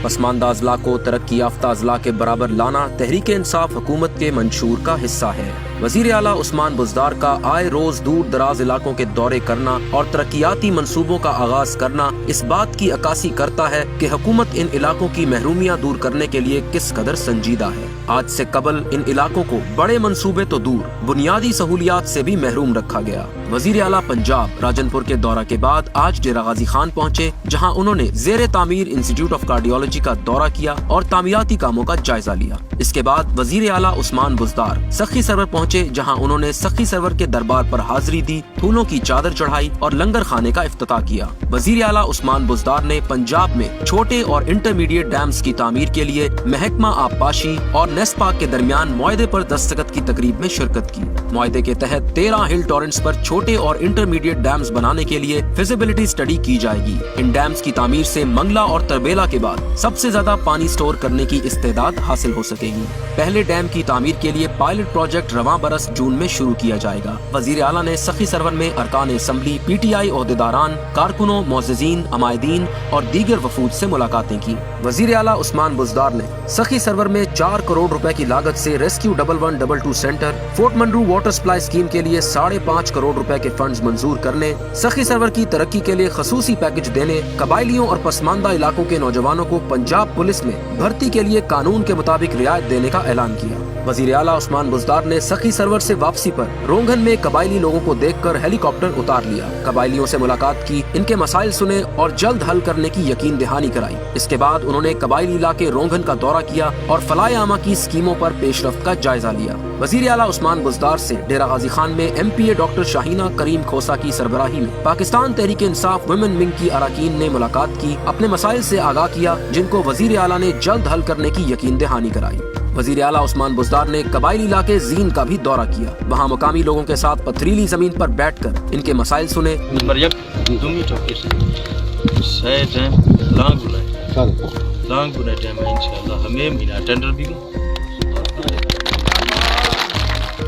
پسماندہ اضلاع کو ترقی یافتہ اضلاع کے برابر لانا تحریک انصاف حکومت کے منشور کا حصہ ہے۔ وزیر اعلیٰ عثمان بزدار کا آئے روز دور دراز علاقوں کے دورے کرنا اور ترقیاتی منصوبوں کا آغاز کرنا اس بات کی عکاسی کرتا ہے کہ حکومت ان علاقوں کی محرومیاں دور کرنے کے لیے کس قدر سنجیدہ ہے۔ آج سے قبل ان علاقوں کو بڑے منصوبے تو دور بنیادی سہولیات سے بھی محروم رکھا گیا۔ وزیر اعلیٰ پنجاب راجن پور کے دورہ کے بعد آج ڈیرہ غازی خان پہنچے، جہاں انہوں نے زیر تعمیر انسٹیٹیوٹ آف کارڈیولوجی کا دورہ کیا اور تعمیراتی کاموں کا جائزہ لیا۔ اس کے بعد وزیر اعلیٰ عثمان بزدار سخی سرور پہنچے، جہاں انہوں نے سخی سرور کے دربار پر حاضری دی، پھولوں کی چادر چڑھائی اور لنگر خانے کا افتتاح کیا۔ وزیر اعلیٰ عثمان بزدار نے پنجاب میں چھوٹے اور انٹرمیڈیٹ ڈیمز کی تعمیر کے لیے محکمہ آبپاشی اور نیسپاک کے درمیان معاہدے پر دستخط کی تقریب میں شرکت کی۔ معاہدے کے تحت 13 ہل ٹورنٹس پر چھوٹے اور انٹرمیڈیٹ ڈیمز بنانے کے لیے فیزیبلٹی اسٹڈی کی جائے گی۔ ان ڈیمز کی تعمیر سے منگلا اور تربیلا کے بعد سب سے زیادہ پانی سٹور کرنے کی استعداد حاصل ہو سکے گی۔ پہلے ڈیم کی تعمیر کے لیے پائلٹ پروجیکٹ رواں برس جون میں شروع کیا جائے گا۔ وزیر اعلیٰ نے سخی سرور میں ارکان اسمبلی، پی ٹی آئی عہدیداران، کارکنوں، معززین، عمائدین اور دیگر وفود سے ملاقاتیں کی۔ وزیر اعلیٰ عثمان بزدار نے سخی سرور میں 4 کروڑ روپے کی لاگت سے rescue 1122 centre, fort Munro water supply scheme کے لیے 5.5 کروڑ روپے کے فنڈز منظور کرنے، سخی سرور کی ترقی کے لیے خصوصی پیکج دینے، قبائلیوں اور پسماندہ علاقوں کے نوجوانوں کو پنجاب پولیس میں بھرتی کے لیے قانون کے مطابق رعایت دینے کا اعلان کیا۔ وزیر اعلیٰ عثمان بزدار نے سخی سرور سے واپسی پر رونگھن میں قبائلی لوگوں کو دیکھ کر ہیلی کاپٹر اتار لیا، قبائلیوں سے ملاقات کی، ان کے مسائل سنے اور جلد حل کرنے کی یقین دہانی کرائی۔ اس کے بعد انہوں نے قبائلی علاقے رونگھن کا دورہ کیا اور فلاح عامہ کی اسکیموں پر پیش رفت کا جائزہ لیا۔ وزیر اعلیٰ عثمان بزدار سے ڈیرہ غازی خان میں ایم پی اے ڈاکٹر شاہینہ کریم کھوسا کی سربراہی میں پاکستان تحریک انصاف ویمن ونگ کی اراکین نے ملاقات کی، اپنے مسائل سے آگاہ کیا، جن کو وزیر اعلیٰ نے جلد حل کرنے کی یقین دہانی کرائی۔ وزیر اعلیٰ عثمان بزدار نے قبائلی علاقے زین کا بھی دورہ کیا، وہاں مقامی لوگوں کے ساتھ پتھریلی زمین پر بیٹھ کر ان کے مسائل سنے۔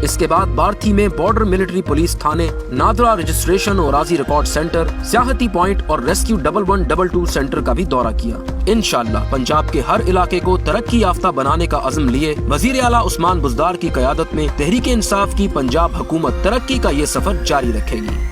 اس کے بعد بارتھی میں بارڈر ملٹری پولیس تھانے، نادرا رجسٹریشن اور اراضی ریکارڈ سینٹر، سیاحتی پوائنٹ اور ریسکیو 1122 سینٹر کا بھی دورہ کیا۔ انشاءاللہ پنجاب کے ہر علاقے کو ترقی یافتہ بنانے کا عزم لیے وزیر اعلیٰ عثمان بزدار کی قیادت میں تحریک انصاف کی پنجاب حکومت ترقی کا یہ سفر جاری رکھے گی۔